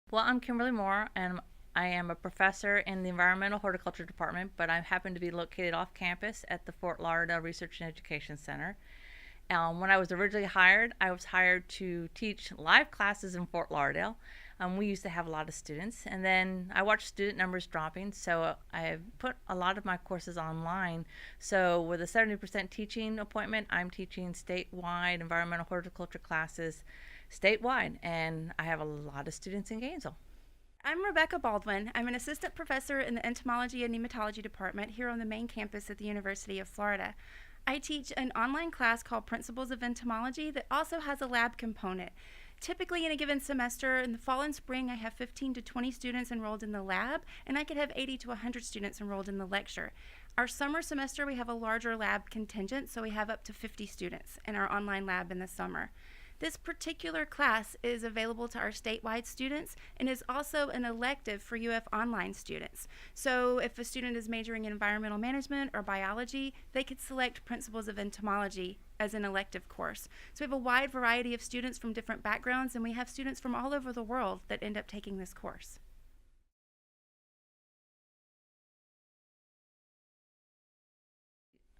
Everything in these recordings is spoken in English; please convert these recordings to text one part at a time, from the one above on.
Well, I'm Kimberly Moore, and I am a professor in the Environmental Horticulture Department, but I happen to be located off campus at the Fort Lauderdale Research and Education Center. When I was originally hired, I was hired to teach live classes in Fort Lauderdale. We used to have a lot of students, and then I watched student numbers dropping, so I put a lot of my courses online. So with a 70% teaching appointment, I'm teaching statewide environmental horticulture classes statewide, and I have a lot of students in Gainesville. I'm Rebecca Baldwin. I'm an assistant professor in the entomology and nematology department here on the main campus at the University of Florida. I teach an online class called Principles of Entomology that also has a lab component. Typically, in a given semester, in the fall and spring, I have 15 to 20 students enrolled in the lab, and I could have 80 to 100 students enrolled in the lecture. Our summer semester, we have a larger lab contingent, so we have up to 50 students in our online lab in the summer. This particular class is available to our statewide students and is also an elective for UF Online students. So if a student is majoring in environmental management or biology, they could select Principles of Entomology as an elective course. So we have a wide variety of students from different backgrounds, and we have students from all over the world that end up taking this course.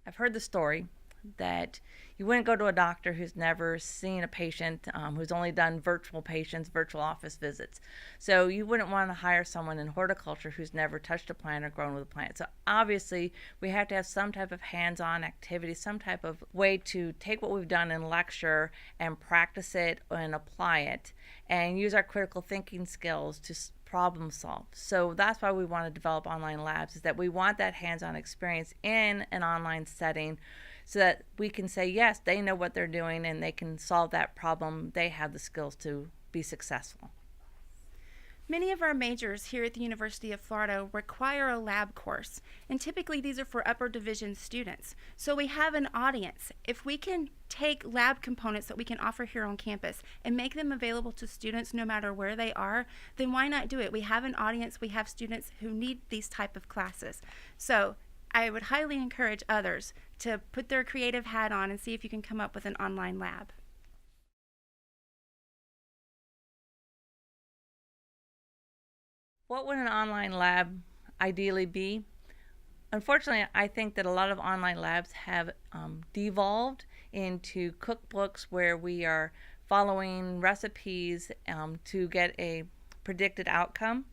I've heard the story that you wouldn't go to a doctor who's never seen a patient, who's only done virtual patients, virtual office visits. So you wouldn't want to hire someone in horticulture who's never touched a plant or grown with a plant. So obviously we have to have some type of hands-on activity, some type of way to take what we've done in lecture and practice it and apply it and use our critical thinking skills to problem solve. So that's why we want to develop online labs, is that we want that hands-on experience in an online setting so that we can say, yes, they know what they're doing and they can solve that problem. They have the skills to be successful. Many of our majors here at the University of Florida require a lab course, and typically these are for upper division students. So we have an audience. If we can take lab components that we can offer here on campus and make them available to students no matter where they are, then why not do it? We have an audience, we have students who need these type of classes. So I would highly encourage others to put their creative hat on and see if you can come up with an online lab. What would an online lab ideally be? Unfortunately, I think that a lot of online labs have devolved into cookbooks where we are following recipes to get a predicted outcome.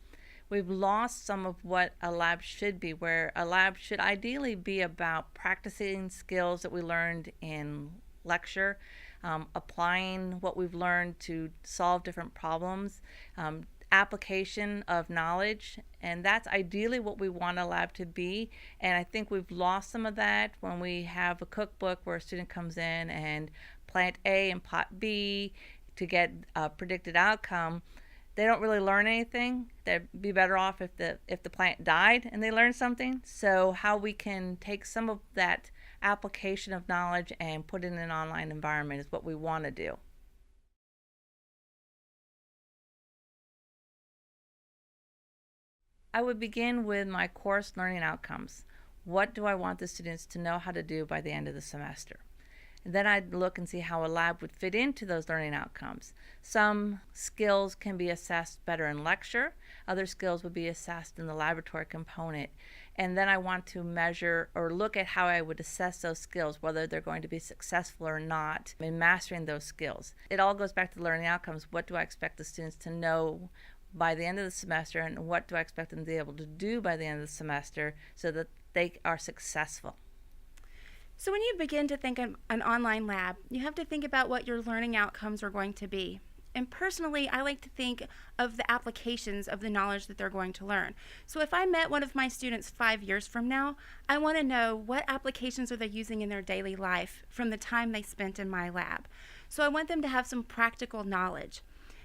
We've lost some of what a lab should be, where a lab should ideally be about practicing skills that we learned in lecture, applying what we've learned to solve different problems, application of knowledge, and that's ideally what we want a lab to be. And I think we've lost some of that when we have a cookbook where a student comes in and plant A and pot B to get a predicted outcome. They don't really learn anything. They'd be better off if the plant died and they learned something. So how we can take some of that application of knowledge and put it in an online environment is what we want to do. I would begin with my course learning outcomes. What do I want the students to know how to do by the end of the semester? And then I'd look and see how a lab would fit into those learning outcomes. Some skills can be assessed better in lecture. Other skills would be assessed in the laboratory component. And then I want to measure or look at how I would assess those skills, whether they're going to be successful or not in mastering those skills. It all goes back to the learning outcomes. What do I expect the students to know by the end of the semester, and what do I expect them to be able to do by the end of the semester so that they are successful? So when you begin to think of an online lab, you have to think about what your learning outcomes are going to be. And personally, I like to think of the applications of the knowledge that they're going to learn. So if I met one of my students 5 years from now, I want to know what applications are they using in their daily life from the time they spent in my lab. So I want them to have some practical knowledge.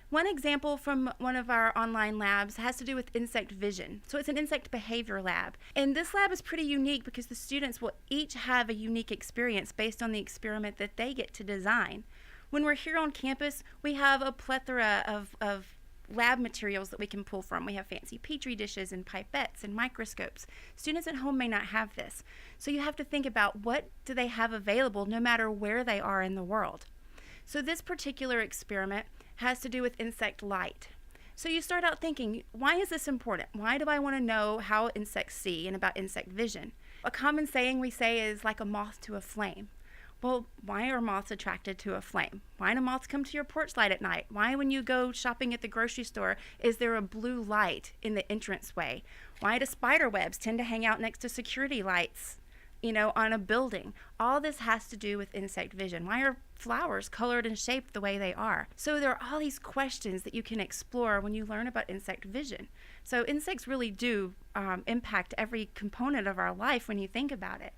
One example from one of our online labs has to do with insect vision. So it's an insect behavior lab. And this lab is pretty unique because the students will each have a unique experience based on the experiment that they get to design. When we're here on campus, we have a plethora of lab materials that we can pull from. We have fancy petri dishes and pipettes and microscopes. Students at home may not have this. So you have to think about what do they have available no matter where they are in the world. So this particular experiment has to do with insect light. So you start out thinking, why is this important? Why do I want to know how insects see and about insect vision? A common saying we say is like a moth to a flame. Well, why are moths attracted to a flame? Why do moths come to your porch light at night? Why, when you go shopping at the grocery store, is there a blue light in the entranceway? Why do spider webs tend to hang out next to security lights, on a building? All this has to do with insect vision. Why are flowers colored and shaped the way they are? So there are all these questions that you can explore when you learn about insect vision. So insects really do impact every component of our life when you think about it.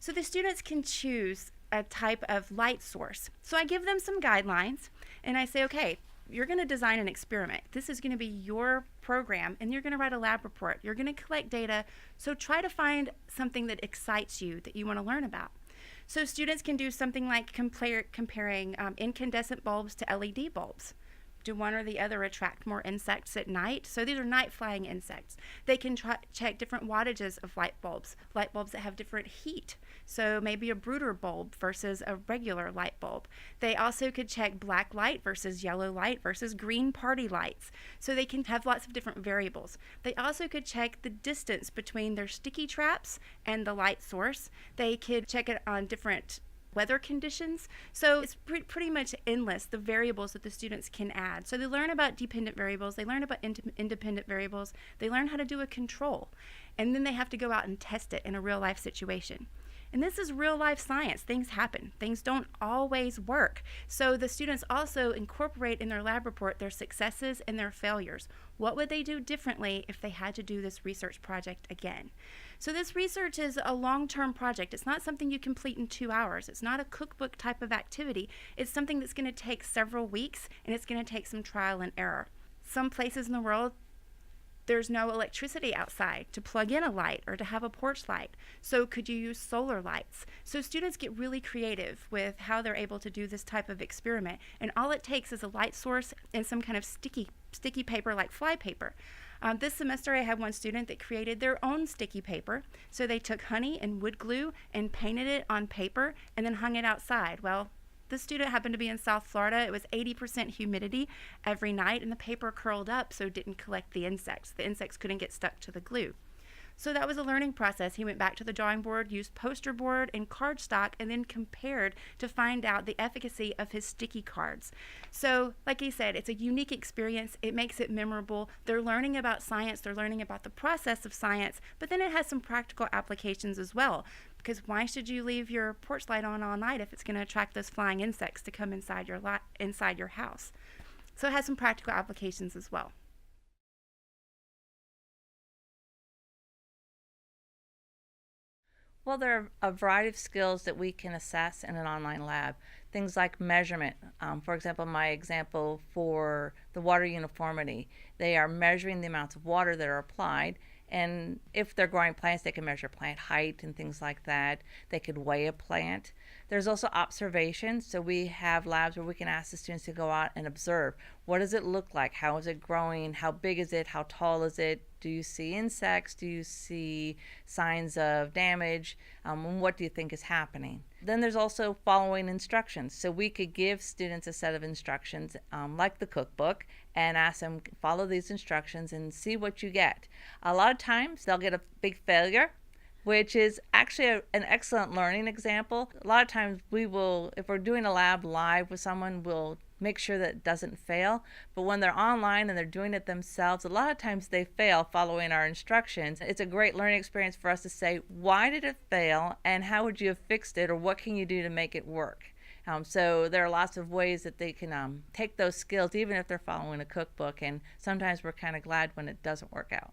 So the students can choose a type of light source. So I give them some guidelines and I say, okay, you're going to design an experiment. This is going to be your program and you're going to write a lab report. You're going to collect data. So try to find something that excites you, that you want to learn about. So students can do something like comparing incandescent bulbs to LED bulbs. Do one or the other attract more insects at night? So these are night flying insects. They can check different wattages of light bulbs that have different heat. So maybe a brooder bulb versus a regular light bulb. They also could check black light versus yellow light versus green party lights. So they can have lots of different variables. They also could check the distance between their sticky traps and the light source. They could check it on different weather conditions. So it's pretty much endless, the variables that the students can add. So they learn about dependent variables, they learn about independent variables, they learn how to do a control, and then they have to go out and test it in a real life situation. And this is real life science. Things happen. Things don't always work. So the students also incorporate in their lab report their successes and their failures. What would they do differently if they had to do this research project again? So this research is a long-term project. It's not something you complete in 2 hours. It's not a cookbook type of activity. It's something that's going to take several weeks, and it's going to take some trial and error. Some places in the world, there's no electricity outside to plug in a light or to have a porch light. So could you use solar lights? So students get really creative with how they're able to do this type of experiment. And all it takes is a light source and some kind of sticky paper like fly paper. This semester I had one student that created their own sticky paper. So they took honey and wood glue and painted it on paper and then hung it outside. Well, this student happened to be in South Florida. It was 80% humidity every night, and the paper curled up so it didn't collect the insects. The insects couldn't get stuck to the glue. So that was a learning process. He went back to the drawing board, used poster board and cardstock, and then compared to find out the efficacy of his sticky cards. So, like he said, it's a unique experience. It makes it memorable. They're learning about science. They're learning about the process of science, but then it has some practical applications as well. Because why should you leave your porch light on all night if it's going to attract those flying insects to come inside your house? So it has some practical applications as well. Well, there are a variety of skills that we can assess in an online lab. Things like measurement. For example, my example for the water uniformity, they are measuring the amounts of water that are applied. And if they're growing plants, they can measure plant height and things like that. They could weigh a plant. There's also observation. So we have labs where we can ask the students to go out and observe. What does it look like? How is it growing? How big is it? How tall is it? Do you see insects? Do you see signs of damage? And what do you think is happening? Then there's also following instructions. So we could give students a set of instructions like the cookbook and ask them, follow these instructions and see what you get. A lot of times they'll get a big failure, which is actually an excellent learning example. A lot of times we will, if we're doing a lab live with someone, we'll make sure that it doesn't fail. But when they're online and they're doing it themselves, a lot of times they fail following our instructions. It's a great learning experience for us to say, why did it fail and how would you have fixed it, or what can you do to make it work? So there are lots of ways that they can take those skills even if they're following a cookbook, and sometimes we're kind of glad when it doesn't work out.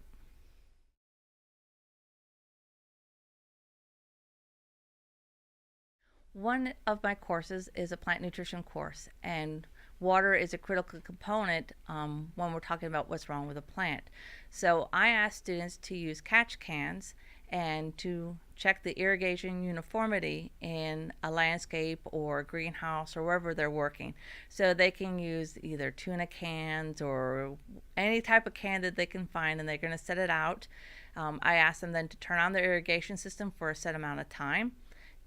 One of my courses is a plant nutrition course, and water is a critical component when we're talking about what's wrong with a plant. So I ask students to use catch cans and to check the irrigation uniformity in a landscape or a greenhouse or wherever they're working. So they can use either tuna cans or any type of can that they can find, and they're going to set it out. I ask them then to turn on their irrigation system for a set amount of time,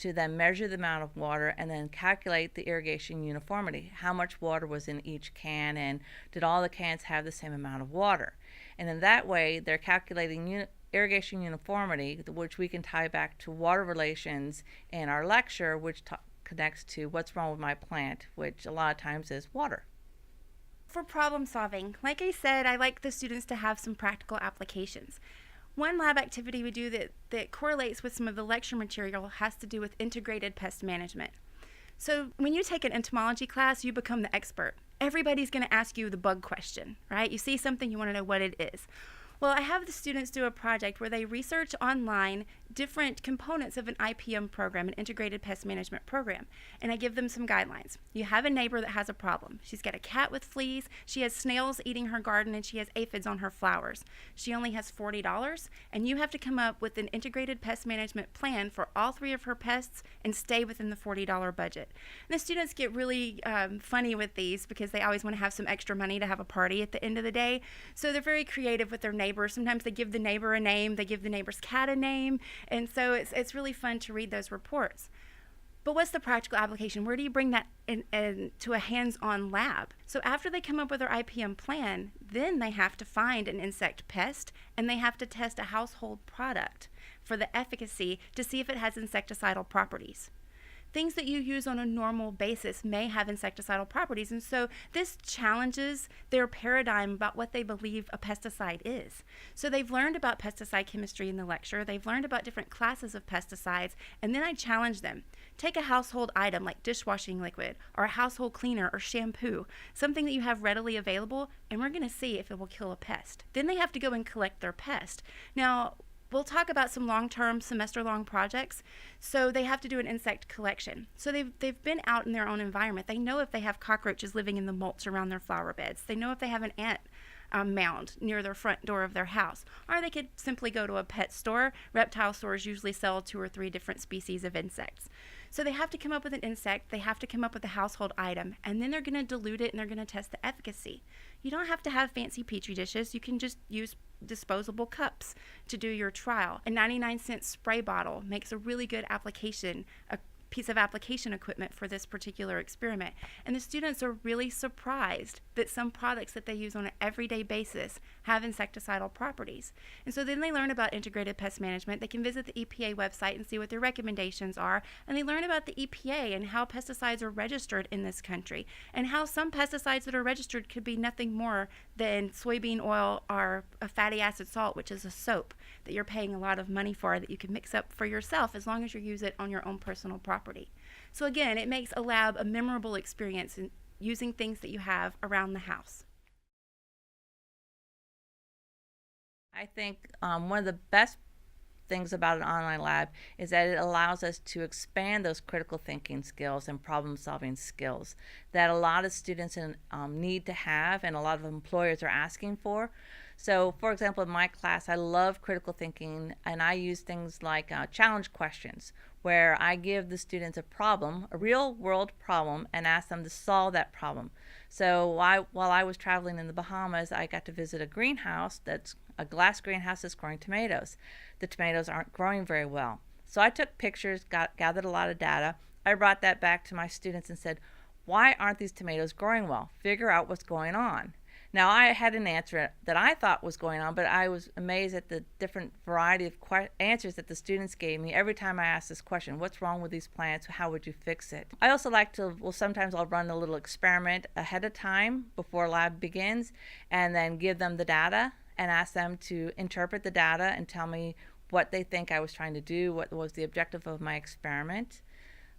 to then measure the amount of water and then calculate the irrigation uniformity. How much water was in each can, and did all the cans have the same amount of water? And in that way, they're calculating irrigation uniformity, which we can tie back to water relations in our lecture, which connects to what's wrong with my plant, which a lot of times is water. For problem solving, like I said, I like the students to have some practical applications. One lab activity we do that correlates with some of the lecture material has to do with integrated pest management. So when you take an entomology class, you become the expert. Everybody's going to ask you the bug question, right? You see something, you want to know what it is. Well, I have the students do a project where they research online different components of an IPM program, an integrated pest management program, and I give them some guidelines. You have a neighbor that has a problem. She's got a cat with fleas, she has snails eating her garden, and she has aphids on her flowers. She only has $40, and you have to come up with an integrated pest management plan for all 3 of her pests and stay within the $40 budget. And the students get really funny with these because they always want to have some extra money to have a party at the end of the day, so they're very creative with their neighbor. Sometimes they give the neighbor a name, they give the neighbor's cat a name, and so it's really fun to read those reports. But what's the practical application? Where do you bring that in to a hands-on lab? So after they come up with their IPM plan, then they have to find an insect pest, and they have to test a household product for the efficacy to see if it has insecticidal properties. Things that you use on a normal basis may have insecticidal properties, and so this challenges their paradigm about what they believe a pesticide is. So they've learned about pesticide chemistry in the lecture, they've learned about different classes of pesticides, and then I challenge them. Take a household item like dishwashing liquid or a household cleaner or shampoo, something that you have readily available, and we're going to see if it will kill a pest. Then they have to go and collect their pest. Now, we'll talk about some long-term, semester-long projects. So they have to do an insect collection. So they've been out in their own environment. They know if they have cockroaches living in the mulch around their flower beds. They know if they have an ant mound near their front door of their house. Or they could simply go to a pet store. Reptile stores usually sell 2 or 3 different species of insects. So they have to come up with an insect, they have to come up with a household item, and then they're going to dilute it and they're going to test the efficacy. You don't have to have fancy petri dishes. You can just use disposable cups to do your trial. A 99-cent spray bottle makes a really good application, a piece of application equipment for this particular experiment. And the students are really surprised that some products that they use on an everyday basis have insecticidal properties. And so then they learn about integrated pest management. They can visit the EPA website and see what their recommendations are. And they learn about the EPA and how pesticides are registered in this country, and how some pesticides that are registered could be nothing more than soybean oil or a fatty acid salt, which is a soap that you're paying a lot of money for that you can mix up for yourself as long as you use it on your own personal property. So again, it makes a lab a memorable experience in using things that you have around the house. I think one of the best things about an online lab is that it allows us to expand those critical thinking skills and problem solving skills that a lot of students need to have and a lot of employers are asking for. So for example, in my class, I love critical thinking, and I use things like challenge questions, where I give the students a problem, a real world problem, and ask them to solve that problem. So while I was traveling in the Bahamas, I got to visit a greenhouse that's a glass greenhouse that's growing tomatoes. The tomatoes aren't growing very well. So I took pictures, gathered a lot of data. I brought that back to my students and said, why aren't these tomatoes growing well? Figure out what's going on. Now, I had an answer that I thought was going on, but I was amazed at the different variety of answers that the students gave me every time I asked this question: what's wrong with these plants? How would you fix it? I also like to, sometimes I'll run a little experiment ahead of time before lab begins, and then give them the data and ask them to interpret the data and tell me what they think I was trying to do, what was the objective of my experiment.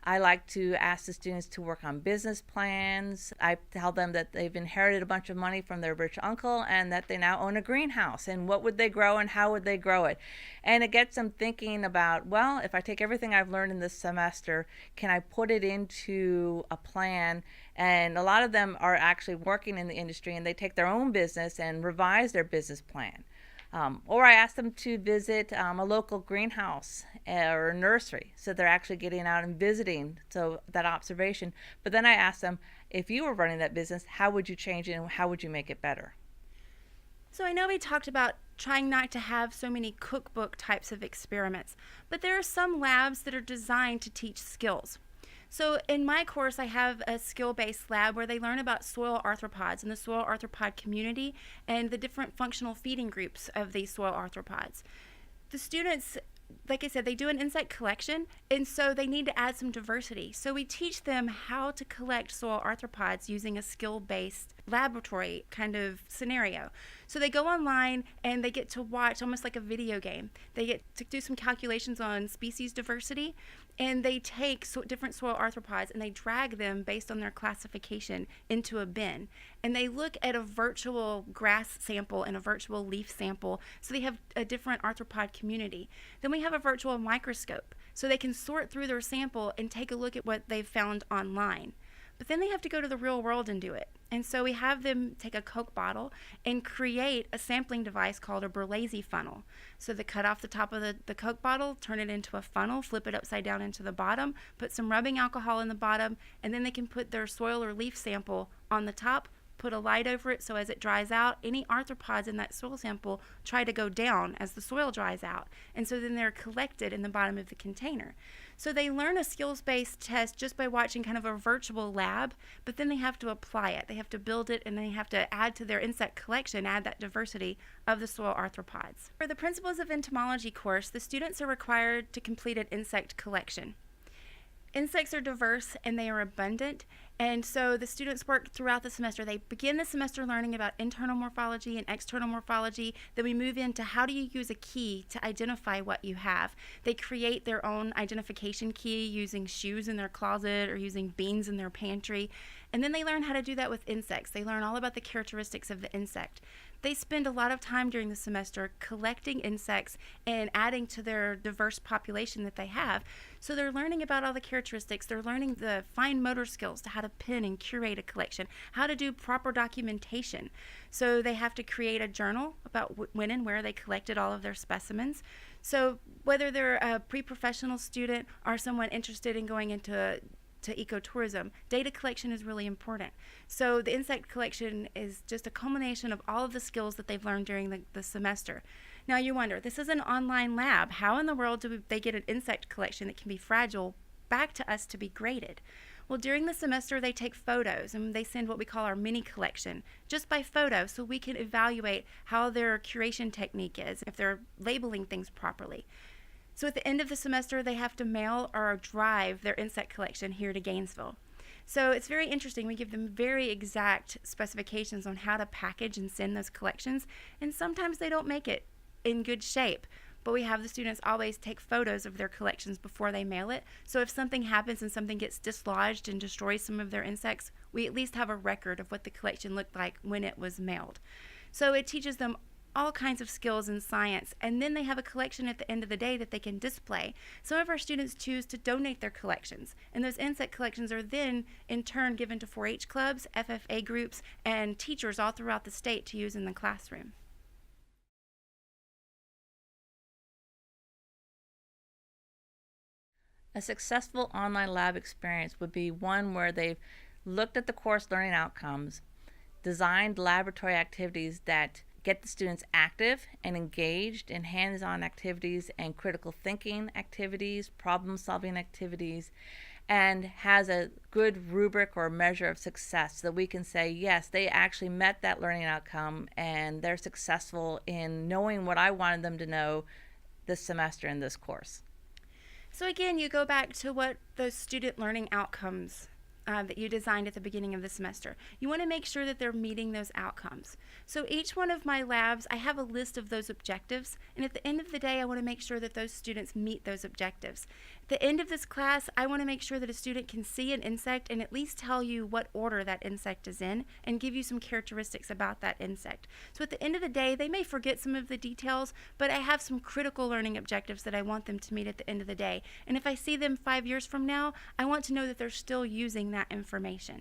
I like to ask the students to work on business plans. I tell them that they've inherited a bunch of money from their rich uncle and that they now own a greenhouse, and what would they grow and how would they grow it. And it gets them thinking about, well, if I take everything I've learned in this semester, can I put it into a plan? And a lot of them are actually working in the industry, and they take their own business and revise their business plan. Or I ask them to visit a local greenhouse or a nursery, so they're actually getting out and visiting, so that observation. But then I ask them, if you were running that business, how would you change it and how would you make it better? So I know we talked about trying not to have so many cookbook types of experiments, but there are some labs that are designed to teach skills. So in my course, I have a skill-based lab where they learn about soil arthropods and the soil arthropod community and the different functional feeding groups of these soil arthropods. The students, like I said, they do an insect collection, and so they need to add some diversity. So we teach them how to collect soil arthropods using a skill-based laboratory kind of scenario. So they go online and they get to watch almost like a video game. They get to do some calculations on species diversity, and they take different soil arthropods and they drag them based on their classification into a bin. And they look at a virtual grass sample and a virtual leaf sample, so they have a different arthropod community. Then we have a virtual microscope, so they can sort through their sample and take a look at what they've found online. But then they have to go to the real world and do it. And so we have them take a Coke bottle and create a sampling device called a Berlese funnel. So they cut off the top of the Coke bottle, turn it into a funnel, flip it upside down into the bottom, put some rubbing alcohol in the bottom, and then they can put their soil or leaf sample on the top, put a light over it so as it dries out, any arthropods in that soil sample try to go down as the soil dries out. And so then they're collected in the bottom of the container. So they learn a skills-based test just by watching kind of a virtual lab, but then they have to apply it. They have to build it, and they have to add to their insect collection, add that diversity of the soil arthropods. For the Principles of Entomology course, the students are required to complete an insect collection. Insects are diverse and they are abundant, and so the students work throughout the semester. They begin the semester learning about internal morphology and external morphology. Then we move into how do you use a key to identify what you have. They create their own identification key using shoes in their closet or using beans in their pantry. And then they learn how to do that with insects. They learn all about the characteristics of the insect. They spend a lot of time during the semester collecting insects and adding to their diverse population that they have. So they're learning about all the characteristics. They're learning the fine motor skills to how to pin and curate a collection, how to do proper documentation. So they have to create a journal about when and where they collected all of their specimens. So whether they're a pre-professional student or someone interested in going into ecotourism, data collection is really important. So the insect collection is just a culmination of all of the skills that they've learned during the semester. Now you wonder, this is an online lab. How in the world do they get an insect collection that can be fragile back to us to be graded? Well, during the semester they take photos and they send what we call our mini collection just by photo, so we can evaluate how their curation technique is, if they're labeling things properly. So at the end of the semester, they have to mail or drive their insect collection here to Gainesville. So it's very interesting. We give them very exact specifications on how to package and send those collections, and sometimes they don't make it in good shape. But we have the students always take photos of their collections before they mail it. So if something happens and something gets dislodged and destroys some of their insects, we at least have a record of what the collection looked like when it was mailed. So it teaches them all kinds of skills in science, and then they have a collection at the end of the day that they can display. Some of our students choose to donate their collections, and those insect collections are then in turn given to 4-H clubs, FFA groups, and teachers all throughout the state to use in the classroom. A successful online lab experience would be one where they've looked at the course learning outcomes, designed laboratory activities that get the students active and engaged in hands-on activities and critical thinking activities, problem-solving activities, and has a good rubric or measure of success so that we can say, yes, they actually met that learning outcome and they're successful in knowing what I wanted them to know this semester in this course. So again, you go back to what those student learning outcomes that you designed at the beginning of the semester. You want to make sure that they're meeting those outcomes. So each one of my labs, I have a list of those objectives, and at the end of the day, I want to make sure that those students meet those objectives. At the end of this class, I want to make sure that a student can see an insect and at least tell you what order that insect is in and give you some characteristics about that insect. So at the end of the day, they may forget some of the details, but I have some critical learning objectives that I want them to meet at the end of the day. And if I see them 5 years from now, I want to know that they're still using that information.